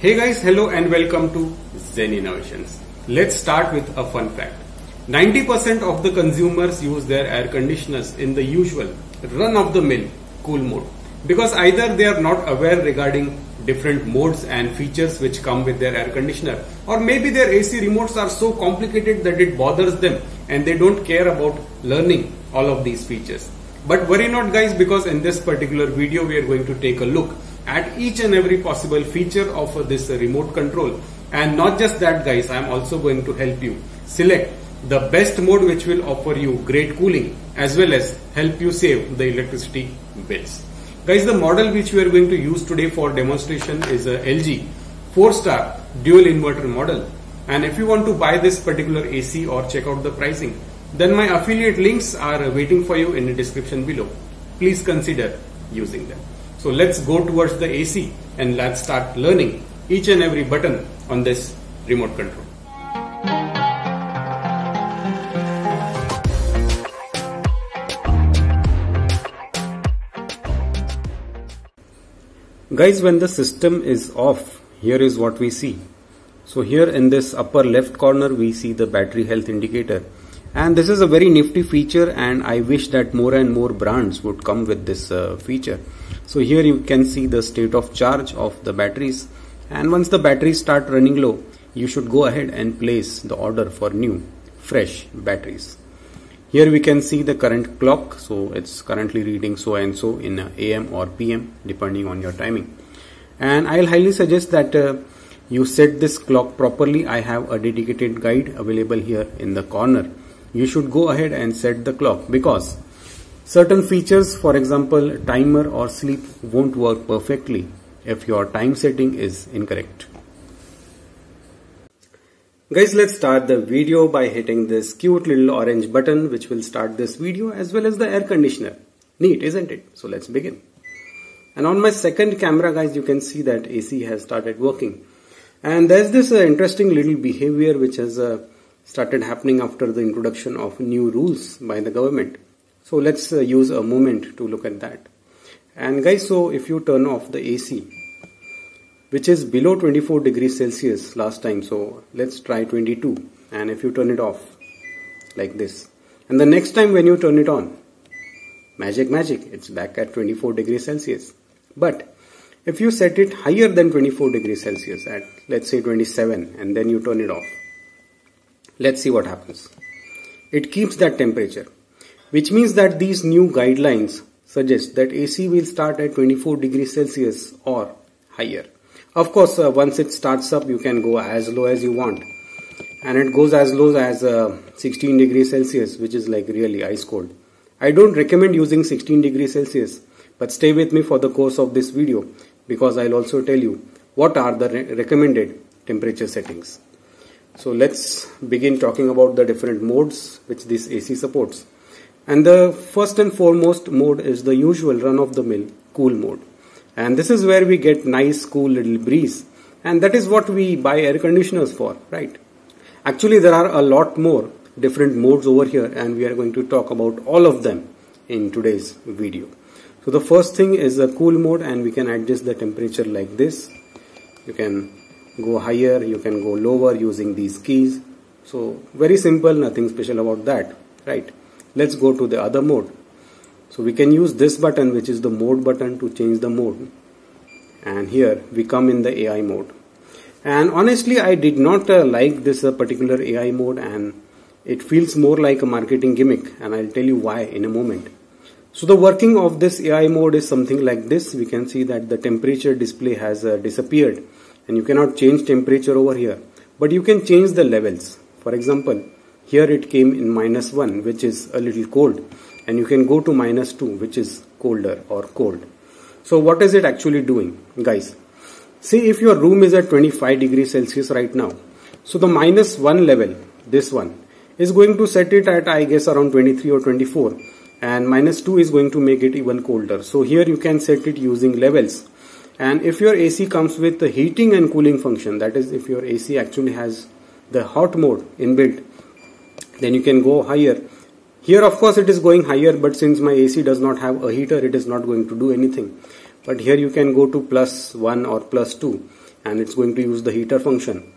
Hey guys, hello and welcome to Zen Innovations. Let's start with a fun fact. 90% of the consumers use their air conditioners in the usual run-of-the-mill cool mode because either they are not aware regarding different modes and features which come with their air conditioner, or maybe their AC remotes are so complicated that it bothers them and they don't care about learning all of these features. But worry not guys, because in this particular video we are going to take a look at each and every possible feature of this remote control. And not just that guys, I am also going to help you select the best mode which will offer you great cooling as well as help you save the electricity bills. Guys, the model which we are going to use today for demonstration is a LG 4-star dual inverter model. And if you want to buy this particular AC or check out the pricing, then my affiliate links are waiting for you in the description below. Please consider using them. So let's go towards the AC and let's start learning each and every button on this remote control. Guys, when the system is off, here is what we see. So here in this upper left corner we see the battery health indicator, and this is a very nifty feature, and I wish that more and more brands would come with this feature. So here you can see the state of charge of the batteries, and once the batteries start running low, you should go ahead and place the order for new fresh batteries. Here we can see the current clock, so it's currently reading so and so in AM or PM depending on your timing. And I'll highly suggest that you set this clock properly. I have a dedicated guide available here in the corner. You should go ahead and set the clock, because certain features, for example timer or sleep, won't work perfectly if your time setting is incorrect. Guys, let's start the video by hitting this cute little orange button which will start this video, as well as the air conditioner. Neat, isn't it? So let's begin. And on my second camera guys, you can see that AC has started working. And there's this interesting little behavior which has started happening after the introduction of new rules by the government. So let's use a moment to look at that. And guys, so if you turn off the AC, which is below 24 degrees Celsius last time, so let's try 22, and if you turn it off like this, and the next time when you turn it on, magic, it's back at 24 degrees Celsius. But if you set it higher than 24 degrees Celsius at, let's say, 27, and then you turn it off, let's see what happens. It keeps that temperature, which means that these new guidelines suggest that AC will start at 24 degrees Celsius or higher. Of course, once it starts up, you can go as low as you want, and it goes as low as 16 degrees Celsius, which is like really ice cold. I don't recommend using 16 degrees Celsius, but stay with me for the course of this video, because I'll also tell you what are the recommended temperature settings. So let's begin talking about the different modes which this AC supports. And the first and foremost mode is the usual run-of-the-mill cool mode. And this is where we get nice cool little breeze, and that is what we buy air conditioners for, right? Actually, there are a lot more different modes over here, and we are going to talk about all of them in today's video. So the first thing is the cool mode, and we can adjust the temperature like this. You can go higher, you can go lower using these keys. So very simple, nothing special about that, right? Let's go to the other mode. So we can use this button, which is the mode button, to change the mode. And here we come in the AI mode. And honestly, I did not like this particular AI mode, and it feels more like a marketing gimmick, and I'll tell you why in a moment. So the working of this AI mode is something like this. We can see that the temperature display has disappeared, and you cannot change temperature over here, but you can change the levels. For example, here it came in -1, which is a little cold, and you can go to -2, which is colder or cold. So what is it actually doing, guys? See, if your room is at 25 degrees Celsius right now, so the -1 level, this one, is going to set it at, I guess, around 23 or 24, and -2 is going to make it even colder. So here you can set it using levels. And if your AC comes with the heating and cooling function, that is, if your AC actually has the hot mode inbuilt, then you can go higher. Here of course it is going higher, but since my AC does not have a heater, it is not going to do anything. But here you can go to +1 or +2, and it's going to use the heater function.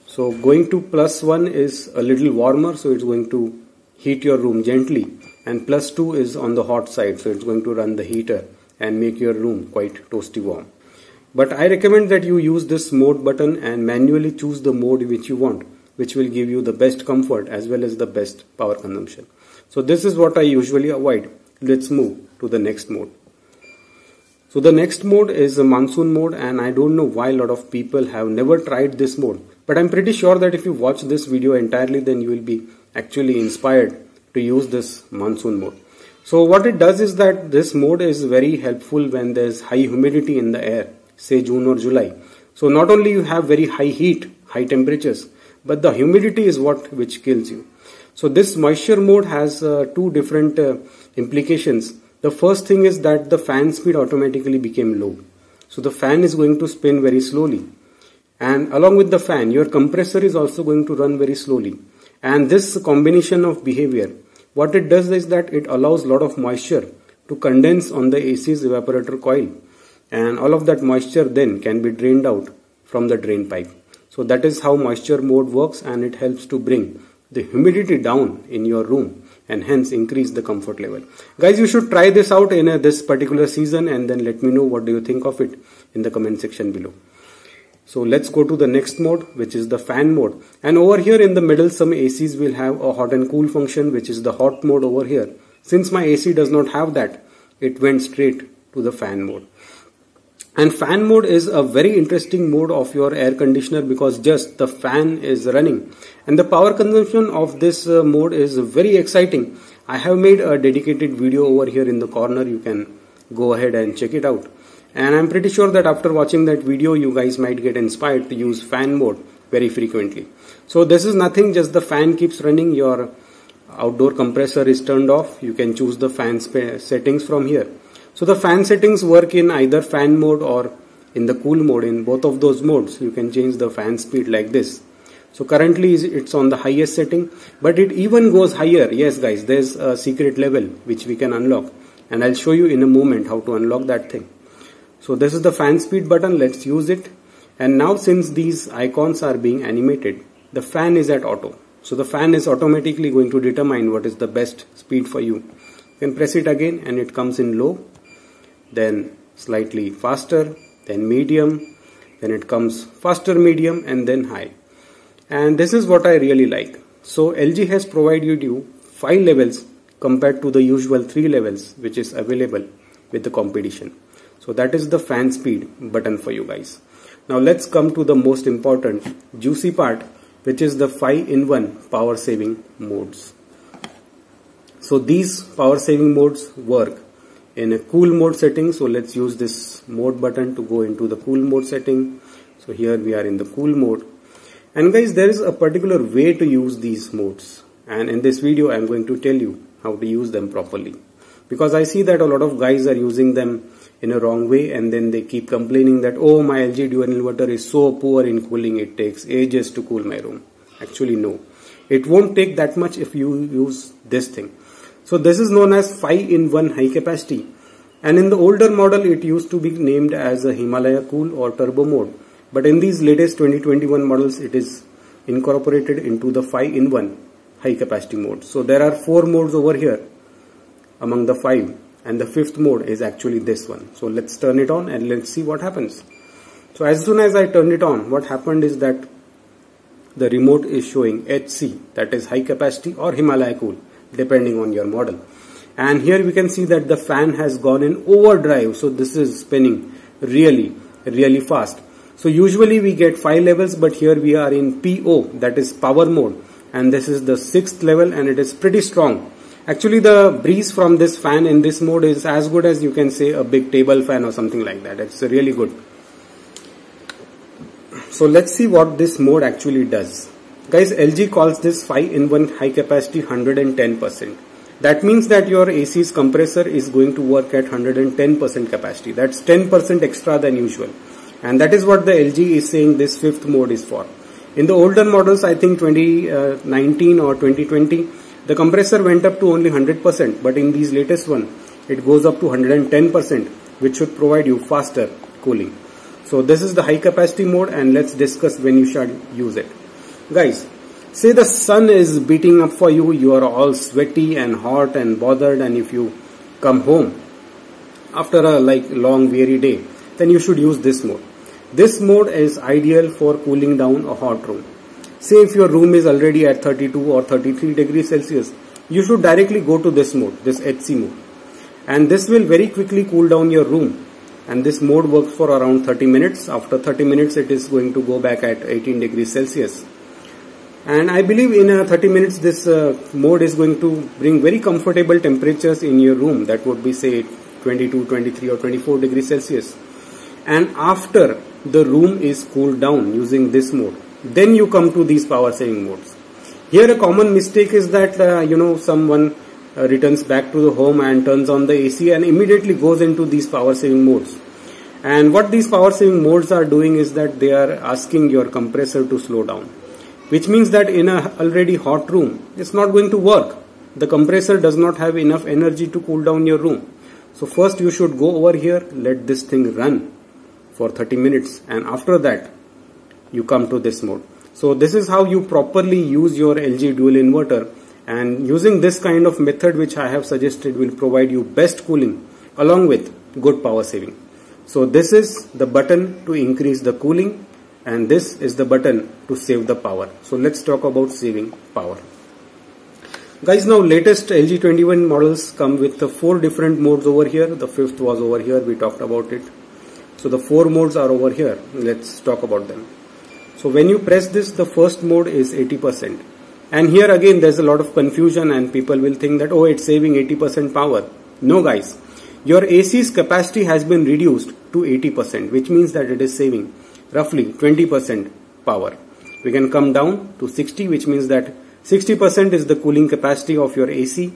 So going to +1 is a little warmer, so it's going to heat your room gently, and +2 is on the hot side, so it's going to run the heater and make your room quite toasty warm. But I recommend that you use this mode button and manually choose the mode which you want, which will give you the best comfort as well as the best power consumption. So this is what I usually avoid. Let's move to the next mode. So the next mode is a monsoon mode, and I don't know why a lot of people have never tried this mode. But I'm pretty sure that if you watch this video entirely, then you will be actually inspired to use this monsoon mode. So what it does is that this mode is very helpful when there's high humidity in the air, say June or July. So not only you have very high heat, high temperatures, but the humidity is which kills you. So this moisture mode has two different implications. The first thing is that the fan speed automatically became low. So the fan is going to spin very slowly. And along with the fan, your compressor is also going to run very slowly. And this combination of behavior, what it does is that it allows a lot of moisture to condense on the AC's evaporator coil. And all of that moisture then can be drained out from the drain pipe. So that is how moisture mode works, and it helps to bring the humidity down in your room and hence increase the comfort level. Guys, you should try this out in this particular season and then let me know what do you think of it in the comment section below. So let's go to the next mode, which is the fan mode. And over here in the middle, some ACs will have a hot and cool function, which is the hot mode over here. Since my AC does not have that, it went straight to the fan mode. And fan mode is a very interesting mode of your air conditioner because just the fan is running. And the power consumption of this mode is very exciting. I have made a dedicated video over here in the corner. You can go ahead and check it out. And I'm pretty sure that after watching that video, you guys might get inspired to use fan mode very frequently. So this is nothing, just the fan keeps running. Your outdoor compressor is turned off. You can choose the fan settings from here. So the fan settings work in either fan mode or in the cool mode. In both of those modes, you can change the fan speed like this. So currently it's on the highest setting, but it even goes higher. Yes guys, there's a secret level which we can unlock, and I'll show you in a moment how to unlock that thing. So this is the fan speed button. Let's use it. And now since these icons are being animated, the fan is at auto. So the fan is automatically going to determine what is the best speed for you. You can press it again and it comes in low, then slightly faster, then medium, then it comes faster, medium, and then high. And this is what I really like. So LG has provided you 5 levels compared to the usual 3 levels which is available with the competition. So that is the fan speed button for you guys. Now let's come to the most important juicy part, which is the 5-in-1 power saving modes. So these power saving modes work in a cool mode setting. So let's use this mode button to go into the cool mode setting. So here we are in the cool mode. And guys, there is a particular way to use these modes. And in this video, I'm going to tell you how to use them properly. Because I see that a lot of guys are using them in a wrong way, and then they keep complaining that, oh, my LG dual inverter is so poor in cooling, it takes ages to cool my room. Actually, no. It won't take that much if you use this thing. So this is known as 5-in-1 high capacity. And in the older model, it used to be named as a Himalaya Cool or Turbo mode. But in these latest 2021 models, it is incorporated into the 5-in-1 high capacity mode. So there are 4 modes over here among the 5. And the 5th mode is actually this one. So let's turn it on and let's see what happens. So as soon as I turned it on, what happened is that the remote is showing HC, that is high capacity, or Himalaya Cool, depending on your model. And here we can see that the fan has gone in overdrive. So this is spinning really, really fast. So usually we get 5 levels, but here we are in PO, that is power mode. And this is the 6th level, and it is pretty strong. Actually, the breeze from this fan in this mode is as good as, you can say, a big table fan or something like that. It's really good. So let's see what this mode actually does. Guys, LG calls this 5-in-1 high capacity 110%. That means that your AC's compressor is going to work at 110% capacity. That's 10% extra than usual. And that is what the LG is saying this 5th mode is for. In the older models, I think 2019 or 2020, the compressor went up to only 100%, but in these latest one, it goes up to 110%, which should provide you faster cooling. So this is the high capacity mode, and let's discuss when you should use it. Guys, say the sun is beating up for you, you are all sweaty and hot and bothered, and if you come home after a long weary day, then you should use this mode. This mode is ideal for cooling down a hot room. Say if your room is already at 32 or 33 degrees Celsius, you should directly go to this mode, this HC mode. And this will very quickly cool down your room. And this mode works for around 30 minutes. After 30 minutes, it is going to go back at 18 degrees Celsius. And I believe in 30 minutes, this mode is going to bring very comfortable temperatures in your room. That would be say 22, 23 or 24 degrees Celsius. And after the room is cooled down using this mode, then you come to these power saving modes. Here a common mistake is that someone returns back to the home and turns on the AC and immediately goes into these power saving modes. And what these power saving modes are doing is that they are asking your compressor to slow down, which means that in a already hot room, it's not going to work. The compressor does not have enough energy to cool down your room. So first you should go over here, let this thing run for 30 minutes, and after that you come to this mode. So this is how you properly use your LG dual inverter, and using this kind of method which I have suggested will provide you best cooling along with good power saving. So this is the button to increase the cooling, and this is the button to save the power. So let's talk about saving power. Guys, now latest LG 21 models come with the 4 different modes over here. The 5th was over here, we talked about it. So the 4 modes are over here. Let's talk about them. So when you press this, the first mode is 80%. And here again there's a lot of confusion and people will think that, oh, it's saving 80% power. No guys, your AC's capacity has been reduced to 80%, which means that it is saving roughly 20% power. We can come down to 60, which means that 60% is the cooling capacity of your AC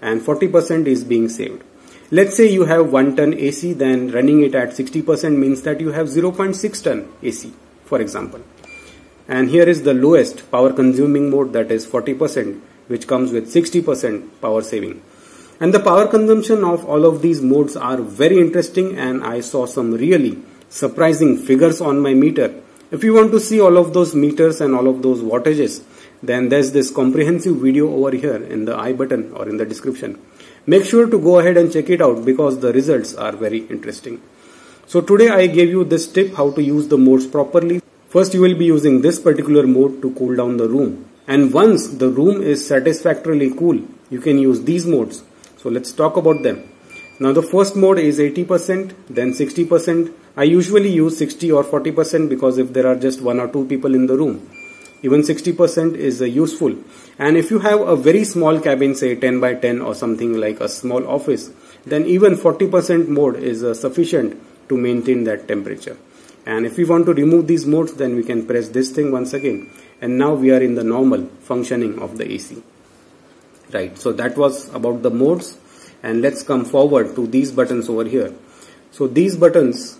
and 40% is being saved. Let's say you have 1 ton AC, then running it at 60% means that you have 0.6 ton AC, for example. And here is the lowest power consuming mode, that is 40%, which comes with 60% power saving. And the power consumption of all of these modes are very interesting, and I saw some really surprising figures on my meter. If you want to see all of those meters and all of those wattages, then there's this comprehensive video over here in the I button or in the description. Make sure to go ahead and check it out because the results are very interesting. So today I gave you this tip how to use the modes properly. First you will be using this particular mode to cool down the room. And once the room is satisfactorily cool, you can use these modes. So let's talk about them. Now the first mode is 80%, then 60%. I usually use 60 or 40% because if there are just 1 or 2 people in the room, even 60% is useful. And if you have a very small cabin, say 10 by 10 or something like a small office, then even 40% mode is sufficient to maintain that temperature. And if we want to remove these modes, then we can press this thing once again, and now we are in the normal functioning of the AC. Right, so that was about the modes, and let's come forward to these buttons over here. So these buttons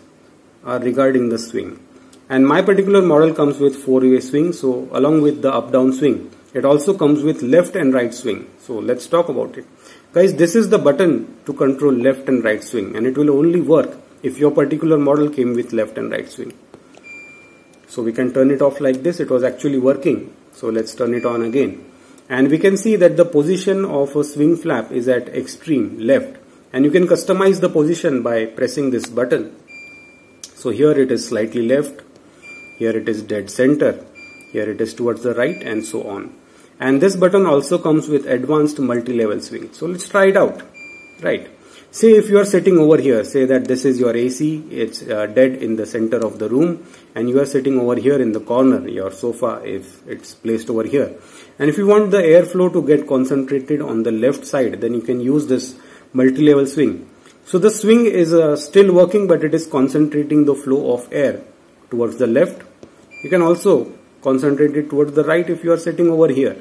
are regarding the swing. And my particular model comes with 4-way swing, so along with the up-down swing, it also comes with left and right swing. So let's talk about it. Guys, this is the button to control left and right swing, and it will only work if your particular model came with left and right swing. So we can turn it off like this. It was actually working. So let's turn it on again. And we can see that the position of a swing flap is at extreme left. And you can customize the position by pressing this button. So here it is slightly left. Here it is dead center, here it is towards the right, and so on. And this button also comes with advanced multi-level swing. So let's try it out. Right. Say if you are sitting over here, say that this is your AC, it's dead in the center of the room, and you are sitting over here in the corner, your sofa, if it's placed over here. And if you want the airflow to get concentrated on the left side, then you can use this multi-level swing. So the swing is still working, but it is concentrating the flow of air towards the left. You can also concentrate it towards the right if you are sitting over here.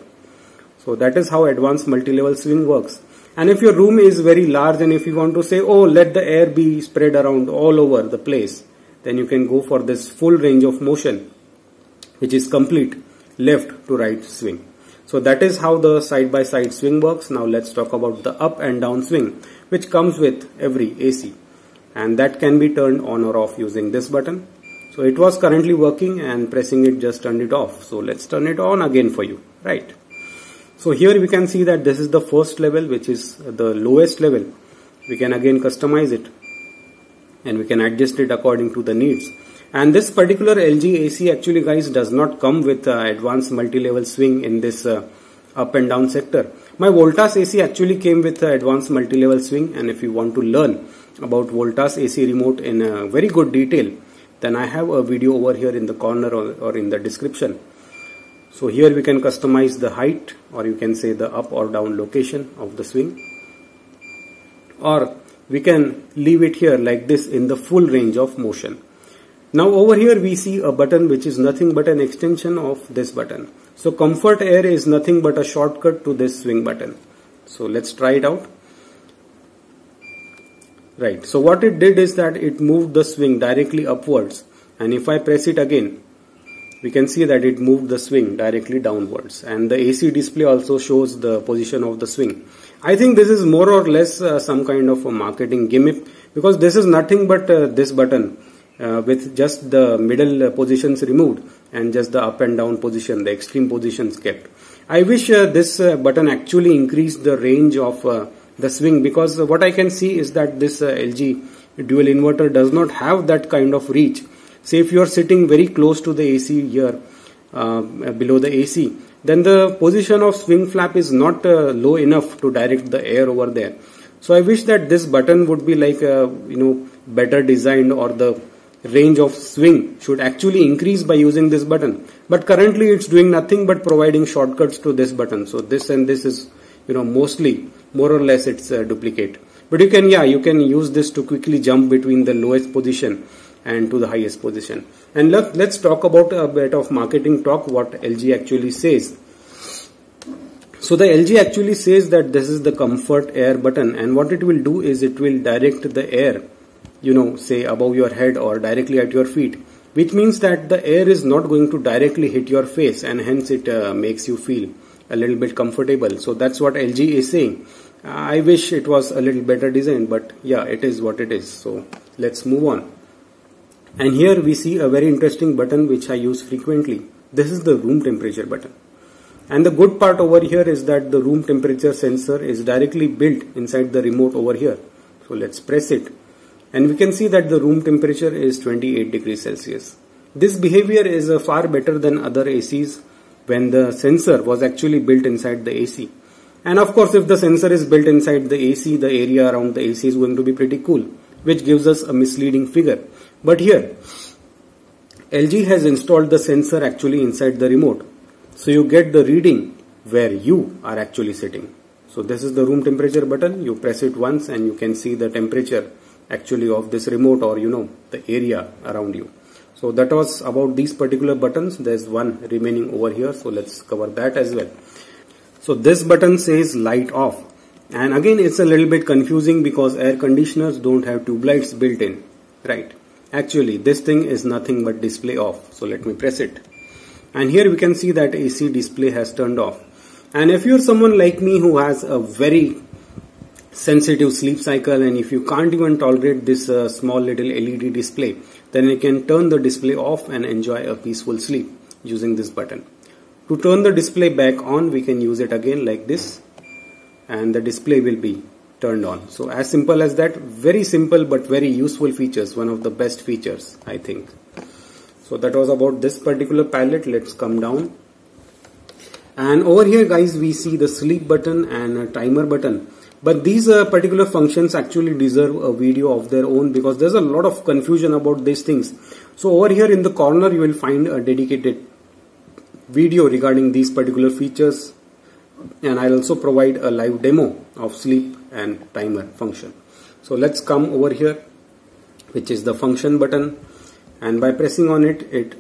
So that is how advanced multi-level swing works. And if your room is very large and if you want to say, oh, let the air be spread around all over the place, then you can go for this full range of motion, which is complete left to right swing. So that is how the side-by-side swing works. Now let's talk about the up and down swing, which comes with every AC. And that can be turned on or off using this button. So it was currently working, and pressing it just turned it off. So let's turn it on again for you, right? So here we can see that this is the first level, which is the lowest level. We can again customize it and we can adjust it according to the needs. And this particular LG AC actually, guys, does not come with advanced multi-level swing in this up and down sector. My Voltas AC actually came with advanced multi-level swing, and if you want to learn about Voltas AC remote in very good detail, then I have a video over here in the corner or in the description. So here we can customize the height, or you can say the up or down location of the swing, or we can leave it here like this in the full range of motion. Now over here we see a button which is nothing but an extension of this button. So Comfort Air is nothing but a shortcut to this swing button. So let's try it out. Right, so what it did is that it moved the swing directly upwards, and if I press it again, we can see that it moved the swing directly downwards, and the AC display also shows the position of the swing. I think this is more or less some kind of a marketing gimmick, because this is nothing but this button with just the middle positions removed and just the up and down position, the extreme positions kept. I wish this button actually increased the range of the swing, because what I can see is that this LG dual inverter does not have that kind of reach. Say if you are sitting very close to the AC here, below the AC, then the position of swing flap is not low enough to direct the air over there. So I wish that this button would be like better designed, or the range of swing should actually increase by using this button. But currently it's doing nothing but providing shortcuts to this button. So this and this is mostly more or less it's a duplicate. But you can use this to quickly jump between the lowest position and to the highest position. And let's talk about a bit of marketing talk, what LG actually says. So the LG actually says that this is the Comfort Air button, and what it will do is it will direct the air, say above your head or directly at your feet, which means that the air is not going to directly hit your face, and hence it makes you feel a little bit comfortable. So that's what LG is saying. I wish it was a little better designed, but yeah, it is what it is. So let's move on. And here we see a very interesting button which I use frequently. This is the room temperature button. And the good part over here is that the room temperature sensor is directly built inside the remote over here. So let's press it, and we can see that the room temperature is 28 degrees Celsius. This behavior is far better than other ACs when the sensor was actually built inside the AC. And of course, if the sensor is built inside the AC, the area around the AC is going to be pretty cool, which gives us a misleading figure. But here, LG has installed the sensor actually inside the remote. So you get the reading where you are actually sitting. So this is the room temperature button. You press it once and you can see the temperature actually of this remote, or the area around you. So that was about these particular buttons. There's one remaining over here, so let's cover that as well. So this button says light off, and again it's a little bit confusing because air conditioners don't have tube lights built in, right? Actually this thing is nothing but display off. So let me press it, and here we can see that AC display has turned off. And if you're someone like me who has a very sensitive sleep cycle, and if you can't even tolerate this small little LED display, then you can turn the display off and enjoy a peaceful sleep using this button. To turn the display back on, we can use it again like this, and the display will be turned on. So as simple as that. Very simple but very useful features, one of the best features I think. So that was about this particular palette. Let's come down, and over here guys we see the sleep button and a timer button. But these particular functions actually deserve a video of their own, because there's a lot of confusion about these things. So over here in the corner you will find a dedicated video regarding these particular features, and I'll also provide a live demo of sleep and timer function. So let's come over here, which is the function button, and by pressing on it, it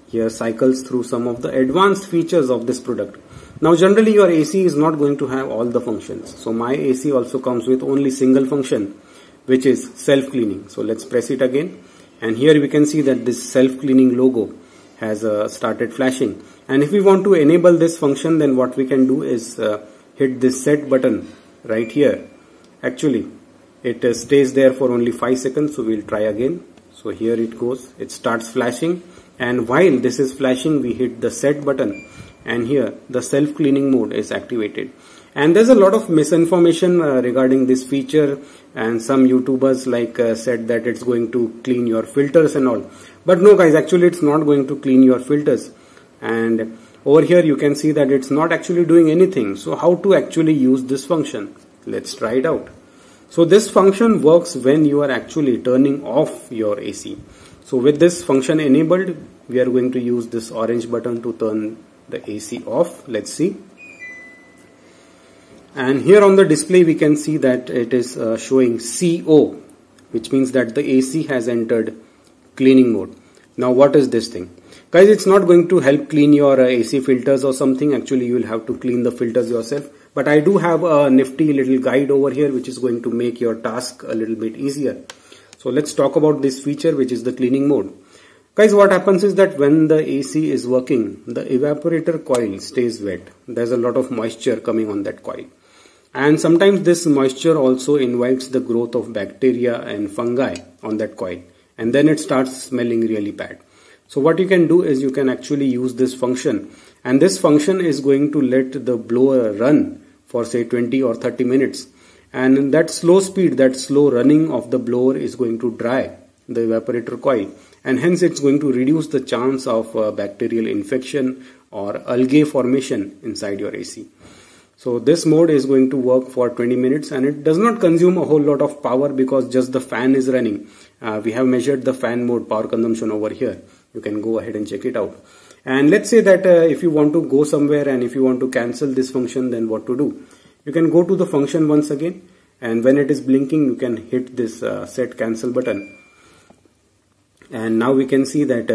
here cycles through some of the advanced features of this product. Now generally your AC is not going to have all the functions. So my AC also comes with only single function, which is self-cleaning. So let's press it again, and here we can see that this self-cleaning logo has started flashing. And if we want to enable this function, then what we can do is hit this set button right here. Actually it stays there for only 5 seconds, so we'll try again. So here it goes, it starts flashing, and while this is flashing we hit the set button, and here the self cleaning mode is activated. And there's a lot of misinformation regarding this feature, and some YouTubers said that it's going to clean your filters and all. But no guys, actually it's not going to clean your filters. And over here you can see that it's not actually doing anything. So how to actually use this function? Let's try it out. So this function works when you are actually turning off your AC. So with this function enabled, we are going to use this orange button to turn the AC off. Let's see. And here on the display we can see that it is showing CO, which means that the AC has entered cleaning mode. Now what is this thing? Guys, it's not going to help clean your AC filters or something. Actually you will have to clean the filters yourself. But I do have a nifty little guide over here which is going to make your task a little bit easier. So let's talk about this feature, which is the cleaning mode. Guys, what happens is that when the AC is working, the evaporator coil stays wet. There's a lot of moisture coming on that coil. And sometimes this moisture also invites the growth of bacteria and fungi on that coil. And then it starts smelling really bad. So what you can do is you can actually use this function. And this function is going to let the blower run for say 20 or 30 minutes. And that slow speed, that slow running of the blower is going to dry the evaporator coil. And hence it's going to reduce the chance of bacterial infection or algae formation inside your AC. So this mode is going to work for 20 minutes, and it does not consume a whole lot of power because just the fan is running. We have measured the fan mode power consumption over here. You can go ahead and check it out. And let's say that if you want to go somewhere and if you want to cancel this function, then what to do? You can go to the function once again, and when it is blinking you can hit this set cancel button. And now we can see that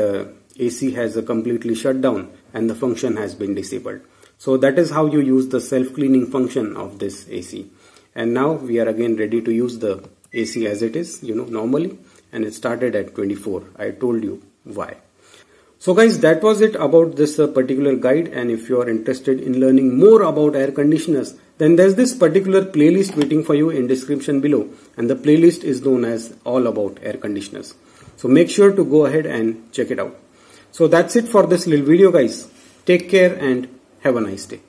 AC has completely shut down and the function has been disabled. So that is how you use the self-cleaning function of this AC. And now we are again ready to use the AC as it is, normally. And it started at 24. I told you why. So guys, that was it about this particular guide. And if you are interested in learning more about air conditioners, then there's this particular playlist waiting for you in description below. And the playlist is known as All About Air Conditioners. So make sure to go ahead and check it out. So that's it for this little video guys. Take care and have a nice day.